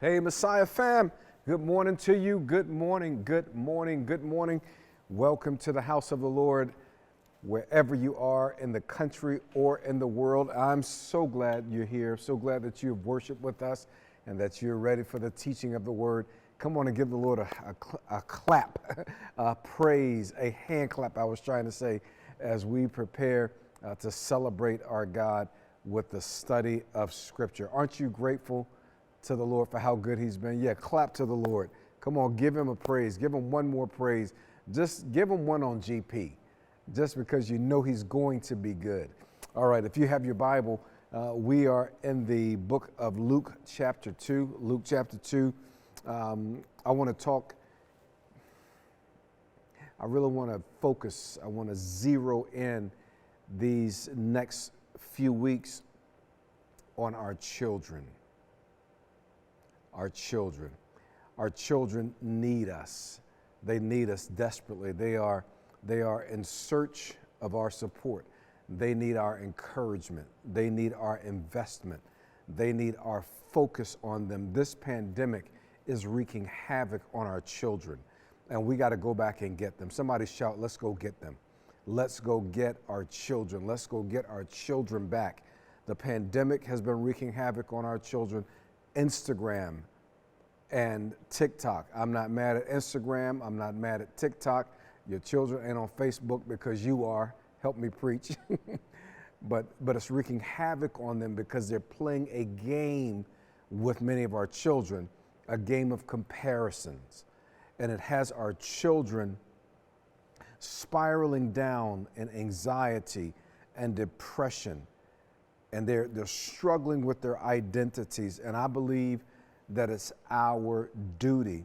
Hey, Messiah fam, good morning to you. Good morning, good morning, good morning. Welcome to the house of the Lord, wherever you are in the country or in the world. I'm so glad you're here. So glad that you've worshiped with us and that you're ready for the teaching of the word. Come on and give the Lord a clap, a praise, a hand clap, I was trying to say, as we prepare to celebrate our God with the study of Scripture. Aren't you grateful to the Lord for how good he's been? Yeah, clap to the Lord. Come on, give him a praise. Give him one more praise. Just give him one on GP, just because you know he's going to be good. All right, if you have your Bible, we are in the book of Luke chapter 2. Luke chapter 2. I want to talk, I really want to focus, I want to zero in these next few weeks on our children. Our children. Our children need us. They need us desperately. They are in search of our support. They need our encouragement. They need our investment. They need our focus on them. This pandemic is wreaking havoc on our children, and we got to go back and get them. Somebody shout, let's go get them. Let's go get our children. Let's go get our children back. The pandemic has been wreaking havoc on our children. Instagram and TikTok. I'm not mad at Instagram. I'm not mad at TikTok. Your children ain't on Facebook because you are. Help me preach. But it's wreaking havoc on them because they're playing a game with many of our children, a game of comparisons. And it has our children spiraling down in anxiety and depression. And they're struggling with their identities. And I believe that it's our duty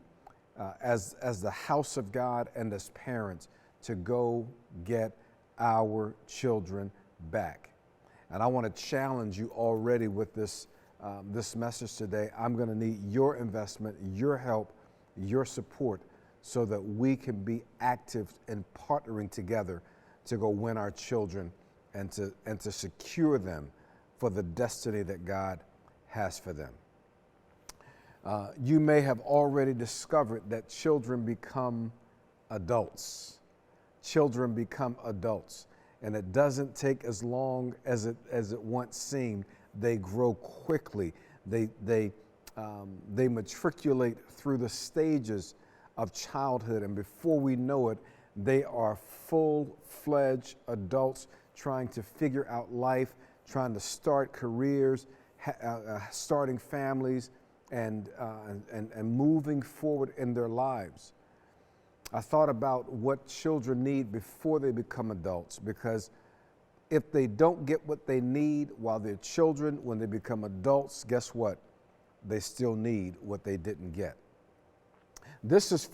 as the house of God and as parents to go get our children back. And I want to challenge you already with this message today. I'm going to need your investment, your help, your support, so that we can be active in partnering together to go win our children and to secure them for the destiny that God has for them. You may have already discovered that children become adults. Children become adults, and it doesn't take as long as it once seemed. They grow quickly. They matriculate through the stages of childhood, and before we know it, they are full-fledged adults trying to figure out life, trying to start careers, starting families, and moving forward in their lives. I thought about what children need before they become adults, because if they don't get what they need while they're children, when they become adults, guess what? They still need what they didn't get. This is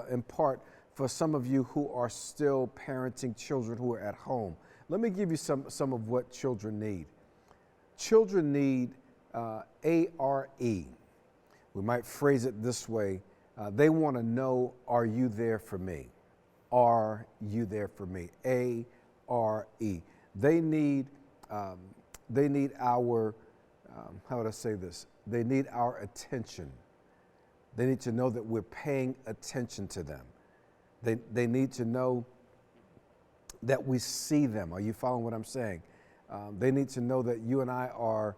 in part, for some of you who are still parenting children who are at home. Let me give you some of what children need. Children need ARE. We might phrase it this way. They want to know, are you there for me? Are you there for me? ARE. They need our, how would I say this? They need our attention. They need to know that we're paying attention to them. They need to know that we see them. Are you following what I'm saying? They need to know that you and I are,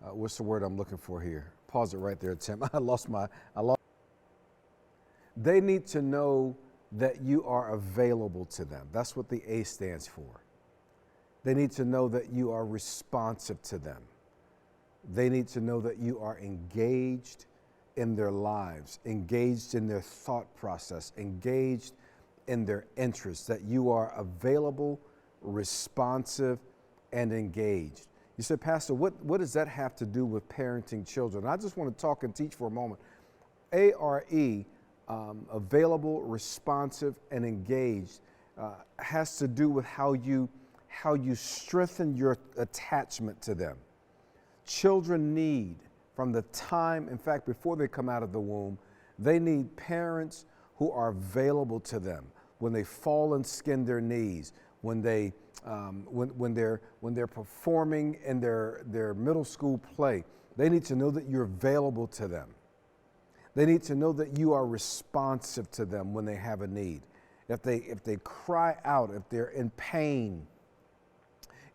what's the word I'm looking for here? Pause it right there, Tim. I lost. They need to know that you are available to them. That's what the A stands for. They need to know that you are responsive to them. They need to know that you are engaged in their lives, engaged in their thought process, engaged in their interests, that you are available, responsive, and engaged. You said, Pastor, what does that have to do with parenting children? I just want to talk and teach for a moment. ARE, available, responsive, and engaged, has to do with how you strengthen your attachment to them. Children need, from the time, in fact, before they come out of the womb, they need parents who are available to them when they fall and skin their knees, when they're performing in their middle school play. They need to know that you're available to them. They need to know that you are responsive to them when they have a need. If they cry out, if they're in pain,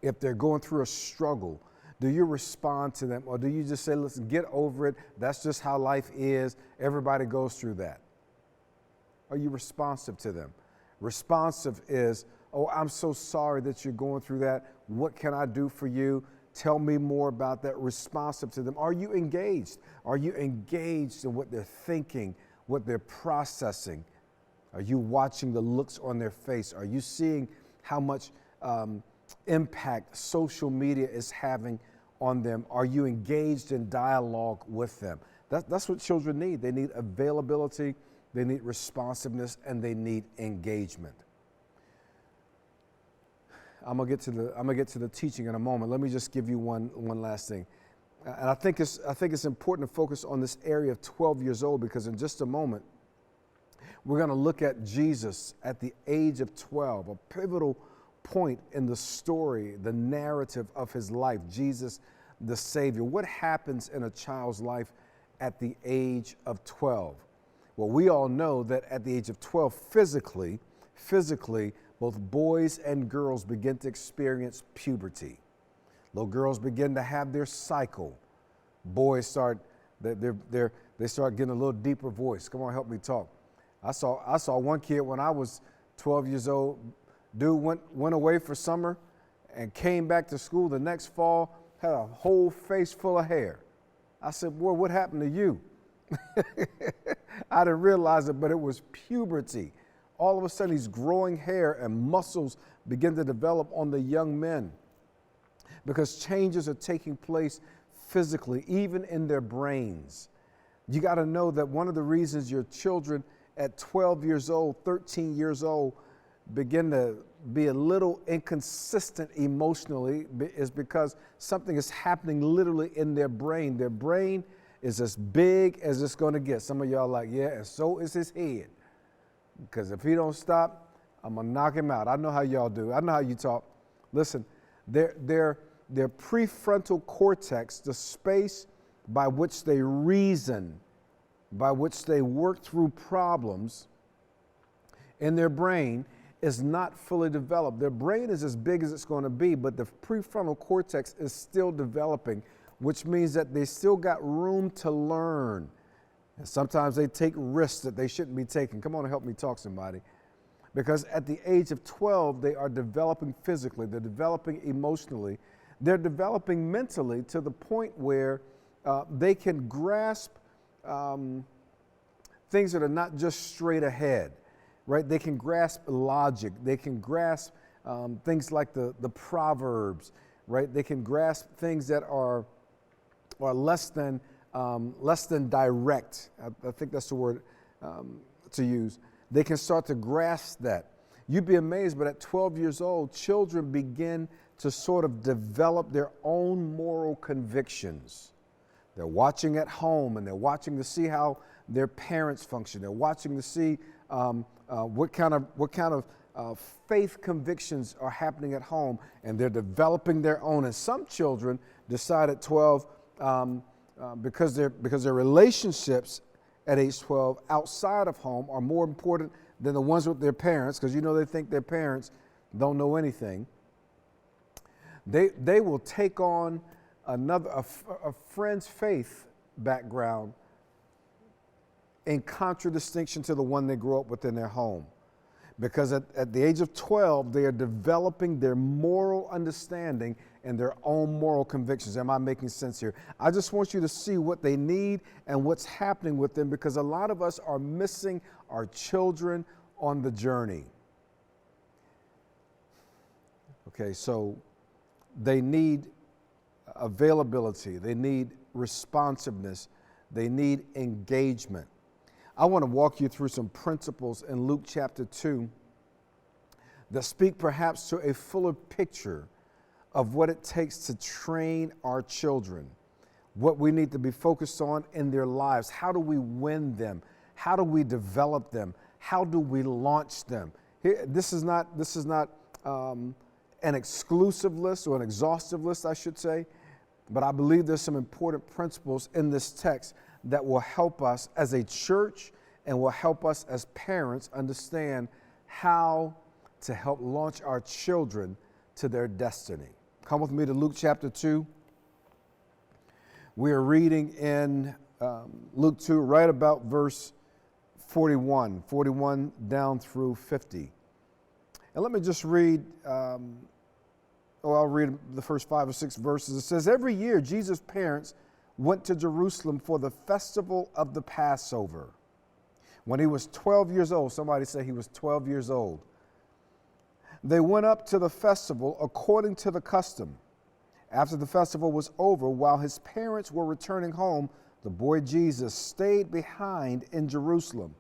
if they're going through a struggle, do you respond to them, or do you just say, listen, get over it, that's just how life is, everybody goes through that? Are you responsive to them? Responsive is, oh, I'm so sorry that you're going through that. What can I do for you? Tell me more about that. Responsive to them. Are you engaged? Are you engaged in what they're thinking, what they're processing? Are you watching the looks on their face? Are you seeing how much impact social media is having on them? Are you engaged in dialogue with them? That's what children need. They need availability, they need responsiveness, and they need engagement. I'm gonna get to the teaching in a moment. Let me just give you one last thing. And I think it's important to focus on this area of 12 years old, because in just a moment, we're going to look at Jesus at the age of 12, a pivotal point in the story, the narrative of his life, Jesus the Savior. What happens in a child's life at the age of 12? Well, we all know that at the age of 12, physically, both boys and girls begin to experience puberty. Little girls begin to have their cycle. Boys start they start getting a little deeper voice. Come on, help me talk. I saw one kid when I was 12 years old. Dude went away for summer and came back to school the next fall, had a whole face full of hair. I said, boy, what happened to you? I didn't realize it, but it was puberty. All of a sudden, he's growing hair and muscles begin to develop on the young men, because changes are taking place physically, even in their brains. You got to know that one of the reasons your children at 12 years old, 13 years old, begin to be a little inconsistent emotionally is because something is happening literally in their brain. Their brain is as big as it's going to get. Some of y'all are like, yeah, and so is his head. Because if he don't stop, I'm going to knock him out. I know how y'all do. I know how you talk. Listen, their prefrontal cortex, the space by which they reason, by which they work through problems in their brain, is not fully developed. Their brain is as big as it's going to be, but the prefrontal cortex is still developing, which means that they still got room to learn. And sometimes they take risks that they shouldn't be taking. Come on and help me talk, somebody. Because at the age of 12, they are developing physically, they're developing emotionally, they're developing mentally to the point where they can grasp things that are not just straight ahead, right? They can grasp logic, they can grasp things like the Proverbs, right? They can grasp things that are less than direct. I think that's the word to use. They can start to grasp that. You'd be amazed, but at 12 years old, children begin to sort of develop their own moral convictions. They're watching at home, and they're watching to see how their parents function. They're watching to see what kind of faith convictions are happening at home, and they're developing their own. And some children decide at 12, because their relationships at age 12 outside of home are more important than the ones with their parents, because they think their parents don't know anything. They will take on a friend's faith background in contradistinction to the one they grew up with in their home. Because at the age of 12, they are developing their moral understanding and their own moral convictions. Am I making sense here? I just want you to see what they need and what's happening with them, because a lot of us are missing our children on the journey. Okay, so they need availability, they need responsiveness, they need engagement. I want to walk you through some principles in Luke chapter 2 that speak perhaps to a fuller picture of what it takes to train our children, what we need to be focused on in their lives. How do we win them? How do we develop them? How do we launch them? This is not an exclusive list, or an exhaustive list, I should say, but I believe there's some important principles in this text that will help us as a church and will help us as parents understand how to help launch our children to their destiny. Come with me to Luke chapter 2. We are reading in Luke 2 right about verse 41 down through 50. And let me just read, I'll read the first 5 or 6 verses. It says, every year Jesus' parents went to Jerusalem for the festival of the Passover. When he was 12 years old, somebody say he was 12 years old. They went up to the festival according to the custom. After the festival was over, while his parents were returning home, the boy Jesus stayed behind in Jerusalem,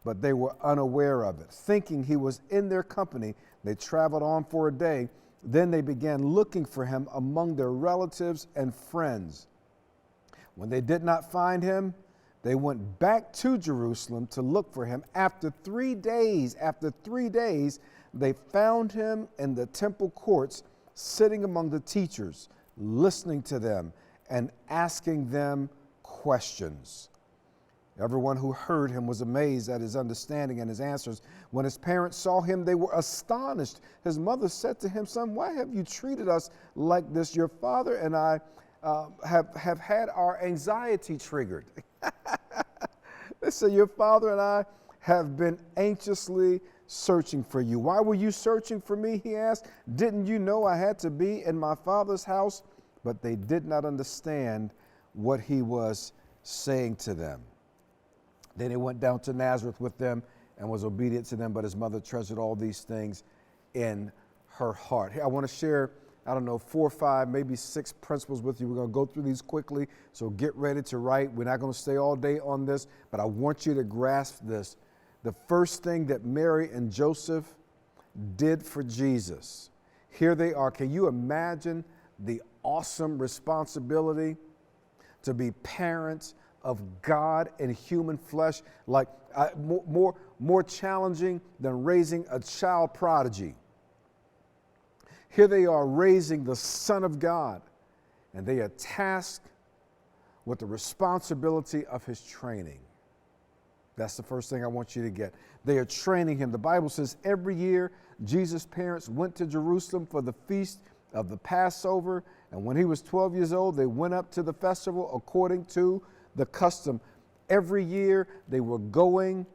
but they were unaware of it. Thinking he was in their company, they traveled on for a day. Then they began looking for him among their relatives and friends. When they did not find him, they went back to Jerusalem to look for him. After 3 days, they found him in the temple courts, sitting among the teachers, listening to them and asking them questions. Everyone who heard him was amazed at his understanding and his answers. When his parents saw him, they were astonished. His mother said to him, "Son, why have you treated us like this? Your father and I have had our anxiety triggered." They said, "Your father and I have been anxiously searching for you." "Why were you searching for me?" he asked. "Didn't you know I had to be in my father's house?" But they did not understand what he was saying to them. Then he went down to Nazareth with them and was obedient to them, but his mother treasured all these things in her heart. Hey, I want to share, 4 or 5, maybe 6 principles with you. We're going to go through these quickly, so get ready to write. We're not going to stay all day on this, but I want you to grasp this. The first thing that Mary and Joseph did for Jesus, here they are. Can you imagine the awesome responsibility to be parents of God in human flesh? Like more challenging than raising a child prodigy. Here they are raising the Son of God, and they are tasked with the responsibility of his training. That's the first thing I want you to get. They are training him. The Bible says every year Jesus' parents went to Jerusalem for the feast of the Passover, and when he was 12 years old, they went up to the festival according to the custom. Every year they were going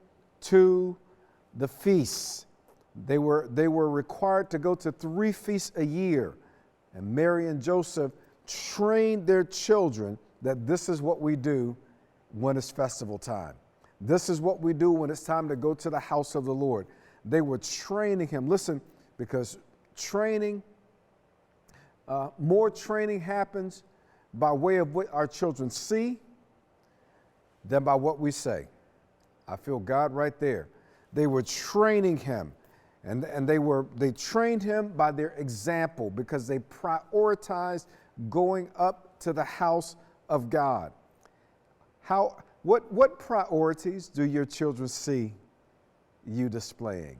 to the feasts. They were required to go to 3 feasts a year. And Mary and Joseph trained their children that this is what we do when it's festival time. This is what we do when it's time to go to the house of the Lord. They were training him. Listen, because more training happens by way of what our children see than by what we say. I feel God right there. They were training him, and they trained him by their example because they prioritized going up to the house of God. What priorities do your children see you displaying?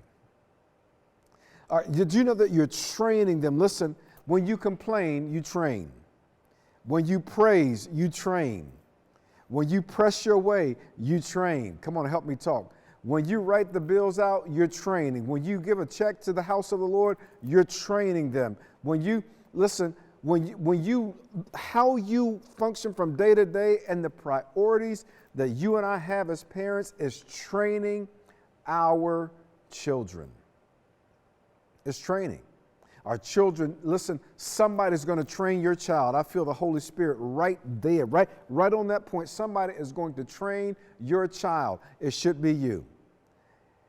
Did you know that you're training them? Listen, when you complain, you train. When you praise, you train. When you press your way, you train. Come on, help me talk. When you write the bills out, you're training. When you give a check to the house of the Lord, you're training them. How you function from day to day and the priorities that you and I have as parents is training our children. It's training. Our children, listen, somebody's going to train your child. I feel the Holy Spirit right there, right on that point. Somebody is going to train your child. It should be you.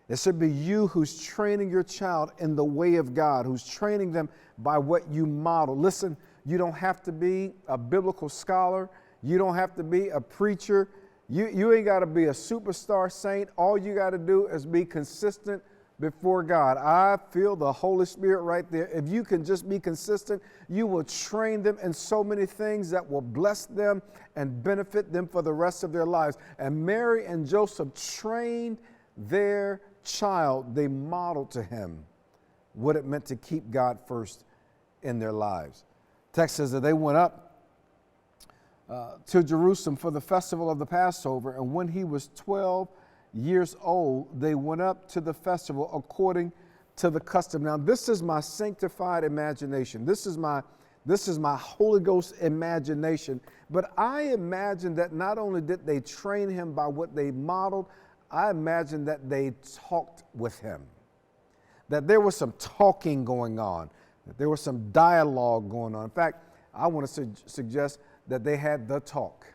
It should be you who's training your child in the way of God, who's training them by what you model. Listen, you don't have to be a biblical scholar. You don't have to be a preacher. You ain't got to be a superstar saint. All you got to do is be consistent before God. I feel the Holy Spirit right there. If you can just be consistent, you will train them in so many things that will bless them and benefit them for the rest of their lives. And Mary and Joseph trained their child. They modeled to him what it meant to keep God first in their lives. Text says that they went up to Jerusalem for the festival of the Passover. And when he was 12 years old, they went up to the festival according to the custom. Now, this is my sanctified imagination. This is my Holy Ghost imagination. But I imagine that not only did they train him by what they modeled, I imagine that they talked with him. That there was some talking going on. That there was some dialogue going on. In fact, I want to suggest that they had the talk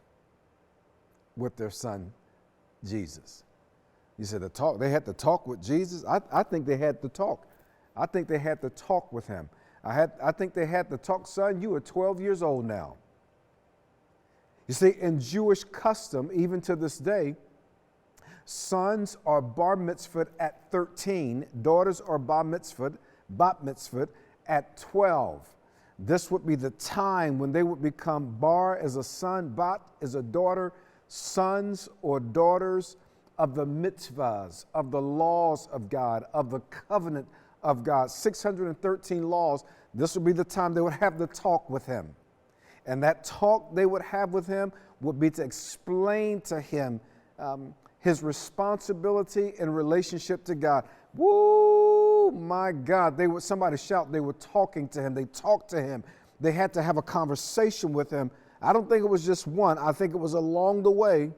with their son, Jesus. You said the talk, they had to talk with Jesus? I think they had to talk. I think they had to talk with him. I think they had to talk, son, you are 12 years old now. You see, in Jewish custom, even to this day, sons are bar mitzvahed at 13, daughters are bat mitzvahed at 12. This would be the time when they would become bar as a son, bat as a daughter, sons or daughters of the mitzvahs, of the laws of God, of the covenant of God. 613 laws. This would be the time they would have the talk with him. And that talk they would have with him would be to explain to him his responsibility in relationship to God. Woo, my God. Somebody shout, they were talking to him. They talked to him. They had to have a conversation with him. I don't think it was just one. I think it was along the way.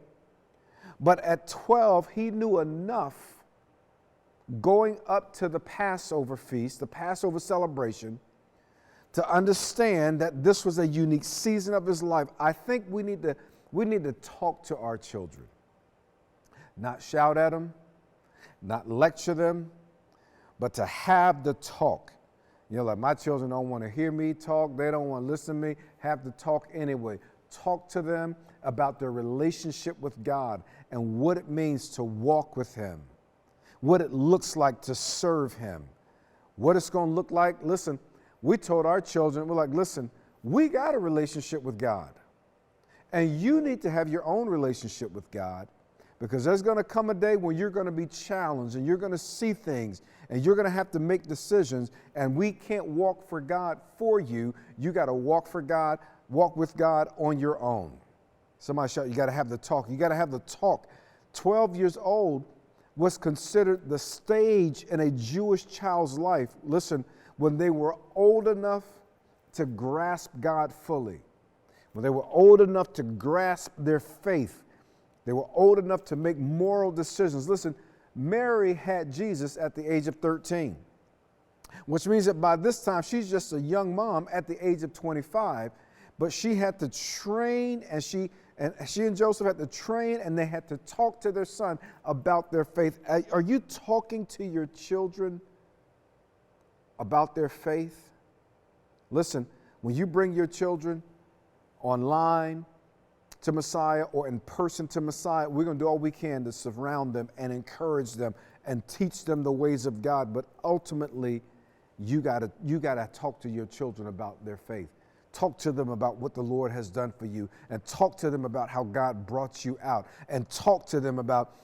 But at 12, he knew enough going up to the Passover feast, the Passover celebration, to understand that this was a unique season of his life. I think we need to talk to our children. Not shout at them, not lecture them, but to have the talk. You know, like my children don't want to hear me talk. They don't want to listen to me. Have the talk anyway. Talk to them about their relationship with God and what it means to walk with him, what it looks like to serve him, what it's going to look like. Listen, we told our children, we're like, listen, we got a relationship with God. And you need to have your own relationship with God, because there's going to come a day when you're going to be challenged and you're going to see things and you're going to have to make decisions, and we can't walk for God for you. You got to walk with God on your own. Somebody shout, you got to have the talk. You got to have the talk. 12 years old was considered the stage in a Jewish child's life. Listen, when they were old enough to grasp God fully, when they were old enough to grasp their faith, they were old enough to make moral decisions. Listen, Mary had Jesus at the age of 13, which means that by this time she's just a young mom at the age of 25, but she had to train, and she and Joseph had to train, and they had to talk to their son about their faith. Are you talking to your children about their faith? Listen, when you bring your children online to Messiah or in person to Messiah, we're going to do all we can to surround them and encourage them and teach them the ways of God. But ultimately, you got to talk to your children about their faith. Talk to them about what the Lord has done for you, and talk to them about how God brought you out, and talk to them about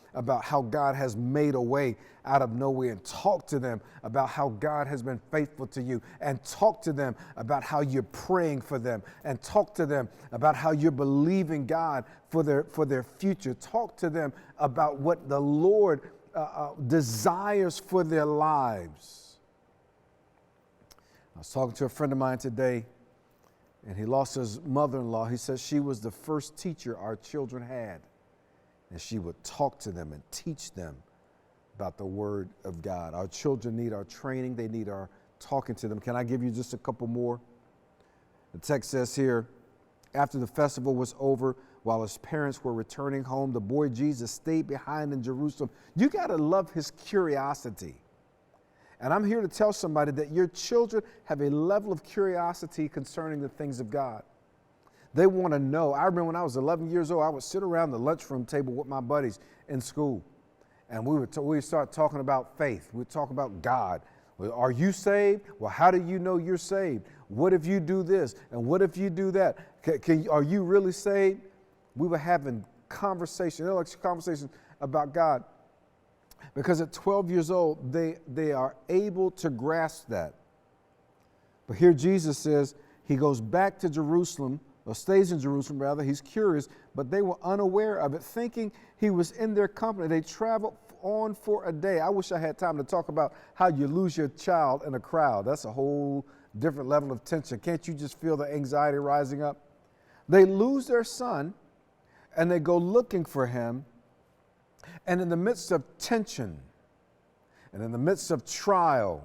how God has made a way out of nowhere, and talk to them about how God has been faithful to you, and talk to them about how you're praying for them, and talk to them about how you're believing God for their future. Talk to them about what the Lord desires for their lives. I was talking to a friend of mine today, and he lost his mother-in-law. He says she was the first teacher our children had. And she would talk to them and teach them about the Word of God. Our children need our training. They need our talking to them. Can I give you just a couple more? The text says here, after the festival was over, while his parents were returning home, the boy Jesus stayed behind in Jerusalem. You got to love his curiosity. And I'm here to tell somebody that your children have a level of curiosity concerning the things of God. They want to know. I remember when I was 11 years old, I would sit around the lunchroom table with my buddies in school, and we would start talking about faith. We'd talk about God. Well, are you saved? Well, how do you know you're saved? What if you do this? And what if you do that? Are you really saved? We were having conversations about God. Because at 12 years old, they are able to grasp that. But here Jesus says he goes back to Jerusalem or stays in Jerusalem rather. He's curious, but they were unaware of it, thinking he was in their company. They traveled on for a day. I wish I had time to talk about how you lose your child in a crowd. That's a whole different level of tension. Can't you just feel the anxiety rising up? They lose their son and they go looking for him. And in the midst of tension and in the midst of trial,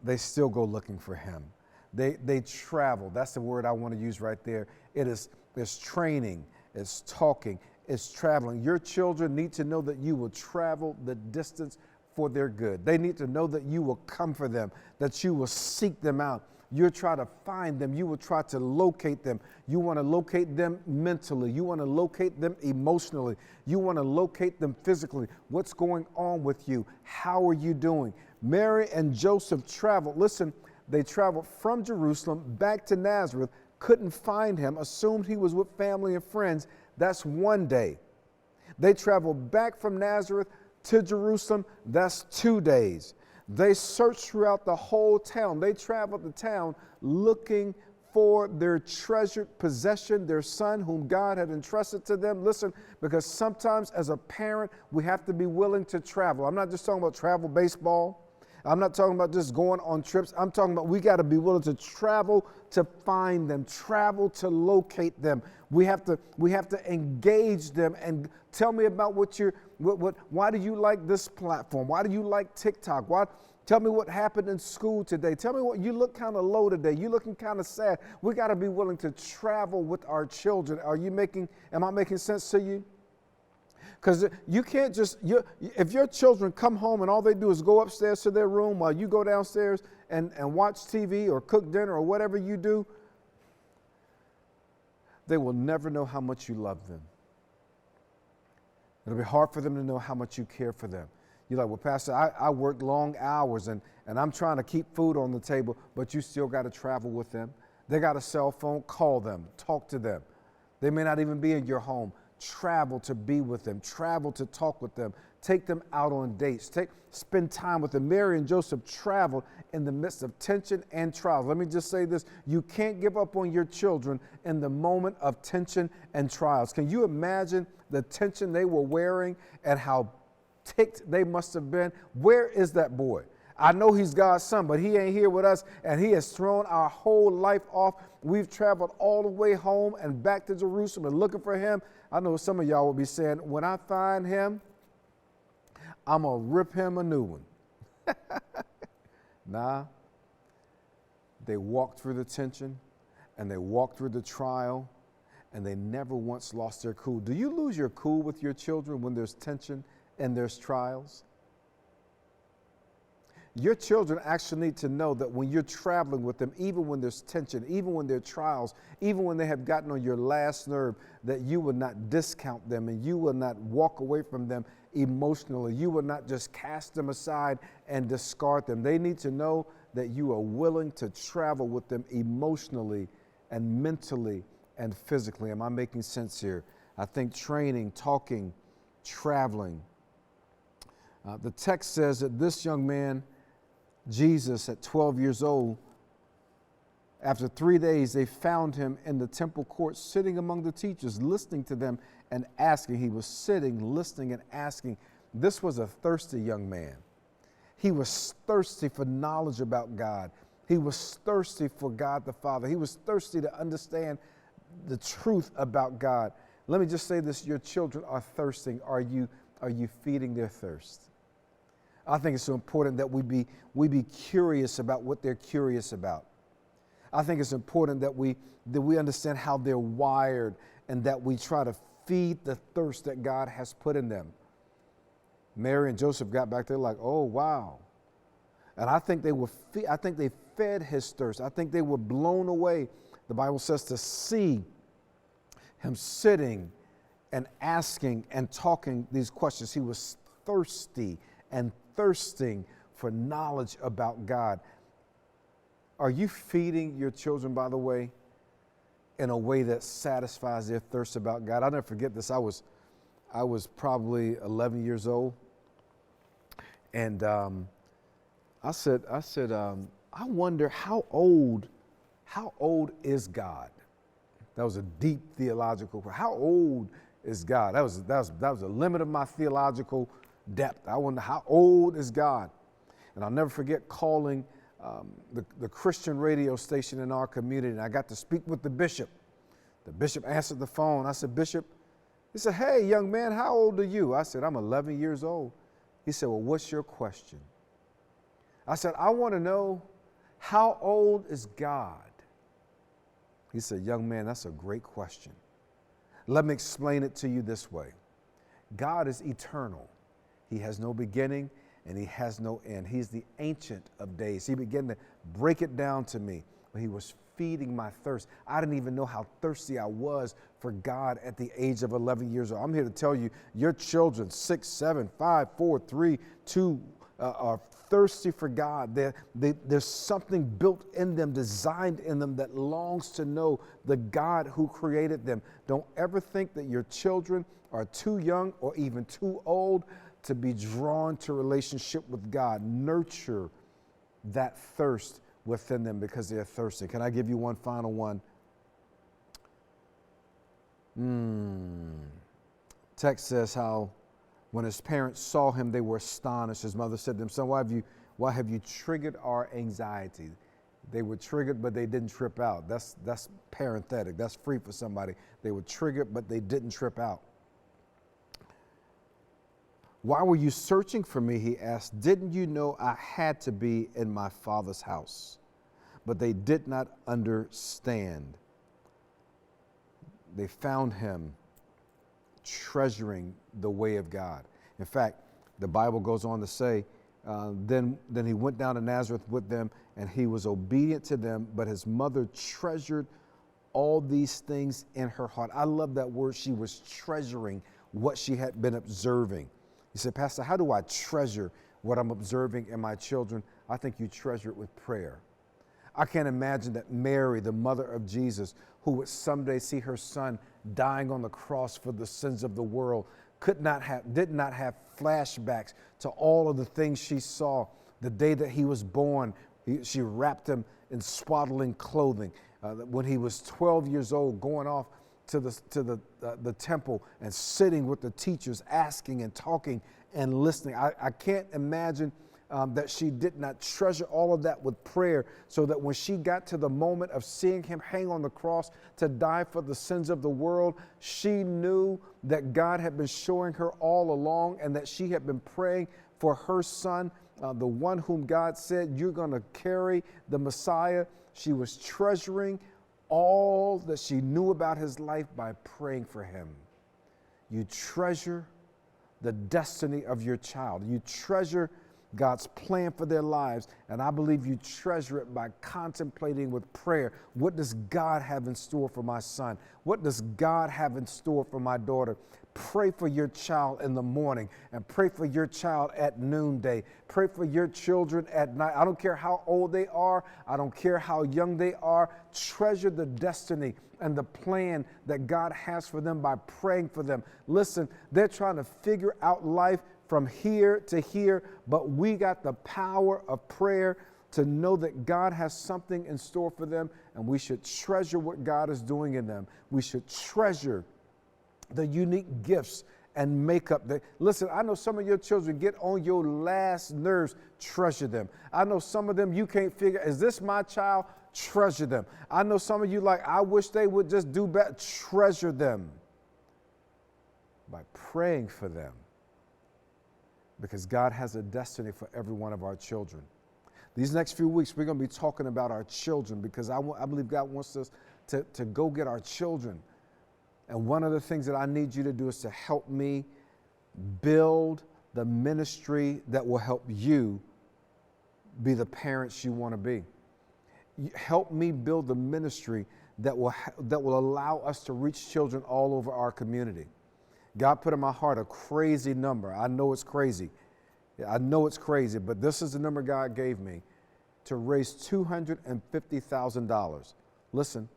they still go looking for him. They travel. That's the word I want to use right there. It's training, it's talking, it's traveling. Your children need to know that you will travel the distance for their good. They need to know that you will come for them, that you will seek them out. You'll try to find them. You will try to locate them. You want to locate them mentally. You want to locate them emotionally. You want to locate them physically. What's going on with you? How are you doing? Mary and Joseph traveled. Listen, they traveled from Jerusalem back to Nazareth, couldn't find him, assumed he was with family and friends. That's one day. They traveled back from Nazareth to Jerusalem. That's 2 days. They searched throughout the whole town. They traveled the town looking for their treasured possession, their son whom God had entrusted to them. Listen, because sometimes as a parent, we have to be willing to travel. I'm not just talking about travel baseball. I'm not talking about just going on trips. I'm talking about we got to be willing to travel to find them, travel to locate them. We have to engage them and tell me about why do you like this platform? Why do you like TikTok? Tell me what happened in school today. Tell me what you look kind of low today. You looking kind of sad. We got to be willing to travel with our children. Am I making sense to you? Because you can't if your children come home and all they do is go upstairs to their room while you go downstairs and watch TV or cook dinner or whatever you do, they will never know how much you love them. It'll be hard for them to know how much you care for them. You're like, well, Pastor, I work long hours and I'm trying to keep food on the table, but you still got to travel with them. They got a cell phone, call them, talk to them. They may not even be in your home. Travel to be with them, travel to talk with them, take them out on dates, spend time with them. Mary and Joseph traveled in the midst of tension and trials. Let me just say this, you can't give up on your children in the moment of tension and trials. Can you imagine the tension they were wearing and how ticked they must have been? Where is that boy? I know he's God's son, but he ain't here with us, and he has thrown our whole life off. We've traveled all the way home and back to Jerusalem and looking for him. I know some of y'all will be saying, when I find him, I'm going to rip him a new one. Nah, they walked through the tension and they walked through the trial and they never once lost their cool. Do you lose your cool with your children when there's tension and there's trials? Your children actually need to know that when you're traveling with them, even when there's tension, even when there are trials, even when they have gotten on your last nerve, that you will not discount them and you will not walk away from them emotionally. You will not just cast them aside and discard them. They need to know that you are willing to travel with them emotionally and mentally and physically. Am I making sense here? I think training, talking, traveling. The text says that this young man, Jesus, at 12 years old, after 3 days, they found him in the temple court sitting among the teachers, listening to them and asking. He was sitting, listening, and asking. This was a thirsty young man. He was thirsty for knowledge about God. He was thirsty for God the Father. He was thirsty to understand the truth about God. Let me just say this, your children are thirsting. Are you feeding their thirst? I think it's so important that we be curious about what they're curious about. I think it's important that we understand how they're wired and that we try to feed the thirst that God has put in them. Mary and Joseph got back there like, oh, wow. And I think they fed his thirst. I think they were blown away. The Bible says to see him sitting and asking and talking these questions. He was thirsty and thirsting for knowledge about God. Are you feeding your children, by the way, in a way that satisfies their thirst about God? I'll never forget this. I was probably 11 years old, and I said, I wonder how old how old is God? That was a deep theological question. How old is God? That was the limit of my theological depth. I wonder, how old is God? And I'll never forget calling the Christian radio station in our community, and I got to speak with the bishop. The bishop answered the phone. I said, Bishop, he said, hey, young man, how old are you? I said, I'm 11 years old. He said, well, what's your question? I said, I want to know, how old is God? He said, young man, that's a great question. Let me explain it to you this way. God is eternal. He has no beginning and he has no end. He's the Ancient of Days. He began to break it down to me when he was feeding my thirst. I didn't even know how thirsty I was for God at the age of 11 years old. I'm here to tell you, your children, 6, 7, 5, 4, 3, 2, are thirsty for God. There's something built in them, designed in them, that longs to know the God who created them. Don't ever think that your children are too young or even too old to be drawn to relationship with God. Nurture that thirst within them because they're thirsty. Can I give you one final one? Text says how when his parents saw him, they were astonished. His mother said to him, son, why have you triggered our anxiety? They were triggered, but they didn't trip out. That's parenthetic. That's free for somebody. They were triggered, but they didn't trip out. Why were you searching for me? He asked. Didn't you know I had to be in my father's house? But they did not understand. They found him treasuring the way of God. In fact, the Bible goes on to say, then he went down to Nazareth with them, and he was obedient to them, but his mother treasured all these things in her heart. I love that word. She was treasuring what she had been observing. You said, Pastor, how do I treasure what I'm observing in my children? I think you treasure it with prayer. I can't imagine that Mary, the mother of Jesus, who would someday see her son dying on the cross for the sins of the world, did not have flashbacks to all of the things she saw the day that he was born. She wrapped him in swaddling clothing. When he was 12 years old, going off to the temple and sitting with the teachers, asking and talking and listening. I can't imagine that she did not treasure all of that with prayer, so that when she got to the moment of seeing him hang on the cross to die for the sins of the world, she knew that God had been showing her all along, and that she had been praying for her son, the one whom God said, you're going to carry the Messiah. She was treasuring all that she knew about his life by praying for him. You treasure the destiny of your child. You treasure God's plan for their lives, and I believe you treasure it by contemplating with prayer. What does God have in store for my son? What does God have in store for my daughter? Pray for your child in the morning, and pray for your child at noonday. Pray for your children at night. I don't care how old they are. I don't care how young they are. Treasure the destiny and the plan that God has for them by praying for them. Listen, they're trying to figure out life from here to here, but we got the power of prayer to know that God has something in store for them, and we should treasure what God is doing in them. We should treasure the unique gifts and makeup. Listen, I know some of your children get on your last nerves. Treasure them. I know some of them you can't figure, is this my child? Treasure them. I know some of you like, I wish they would just do better. Treasure them by praying for them, because God has a destiny for every one of our children. These next few weeks, we're going to be talking about our children, because I believe God wants us to go get our children. And one of the things that I need you to do is to help me build the ministry that will help you be the parents you want to be. Help me build the ministry that will allow us to reach children all over our community. God put in my heart a crazy number. I know it's crazy. I know it's crazy, but this is the number God gave me, to raise $250,000. Listen,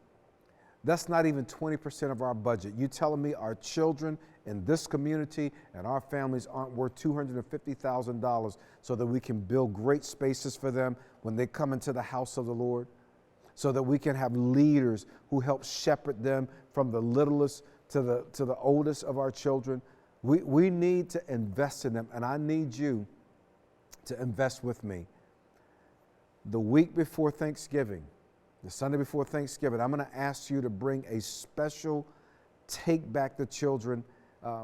that's not even 20% of our budget. You telling me our children in this community and our families aren't worth $250,000 so that we can build great spaces for them when they come into the house of the Lord? so that we can have leaders who help shepherd them from the littlest to the oldest of our children. We need to invest in them, and I need you to invest with me. The week before Thanksgiving, the Sunday before Thanksgiving, I'm going to ask you to bring a special Take Back the Children,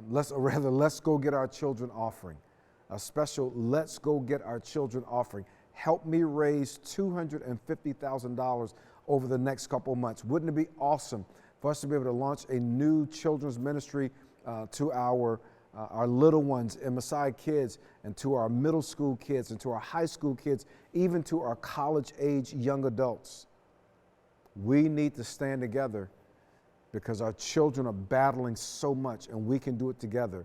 let's go get our children offering. A special Let's Go Get Our Children offering. Help me raise $250,000 over the next couple of months. Wouldn't it be awesome for us to be able to launch a new children's ministry to our little ones in Messiah Kids, and to our middle school kids, and to our high school kids, even to our college age young adults? We need to stand together because our children are battling so much, and we can do it together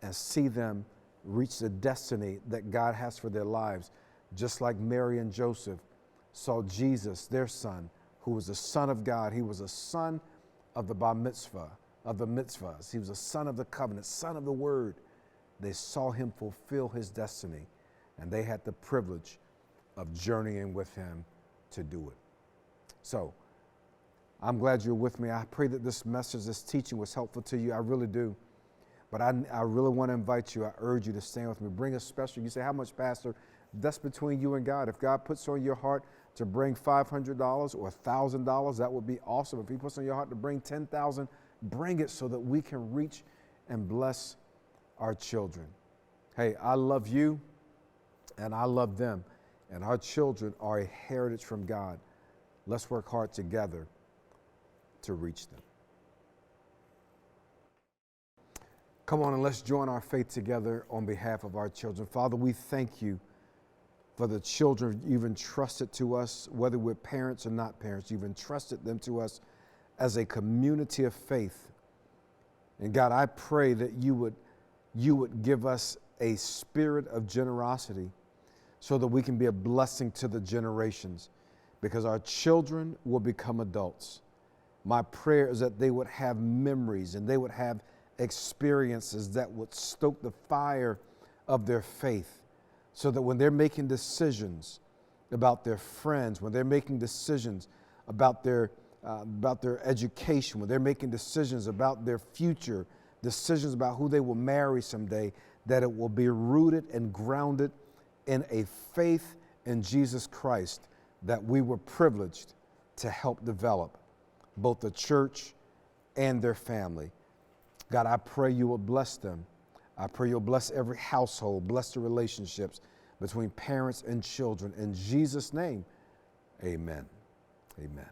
and see them reach the destiny that God has for their lives. Just like Mary and Joseph saw Jesus, their son, who was the Son of God. He was a son of the bar mitzvah, of the mitzvahs. He was a son of the covenant, son of the word. They saw him fulfill his destiny, and they had the privilege of journeying with him to do it. So I'm glad you're with me. I pray that this message, this teaching was helpful to you. I really do. But I really want to invite you. I urge you to stand with me. Bring a special. You say, how much, Pastor? That's between you and God. If God puts on your heart to bring $500 or $1,000, that would be awesome. If he puts on your heart to bring $10,000, bring it so that we can reach and bless our children. Hey, I love you and I love them. And our children are a heritage from God. Let's work hard together to reach them. Come on and let's join our faith together on behalf of our children. Father, we thank you for the children you've entrusted to us, whether we're parents or not parents. You've entrusted them to us as a community of faith. And God, I pray that you would give us a spirit of generosity so that we can be a blessing to the generations, because our children will become adults. My prayer is that they would have memories and they would have experiences that would stoke the fire of their faith, so that when they're making decisions about their friends, when they're making decisions about their education, when they're making decisions about their future, decisions about who they will marry someday, that it will be rooted and grounded in a faith in Jesus Christ that we were privileged to help develop, both the church and their family. God, I pray you will bless them. I pray you'll bless every household, bless the relationships between parents and children. In Jesus' name, amen. Amen.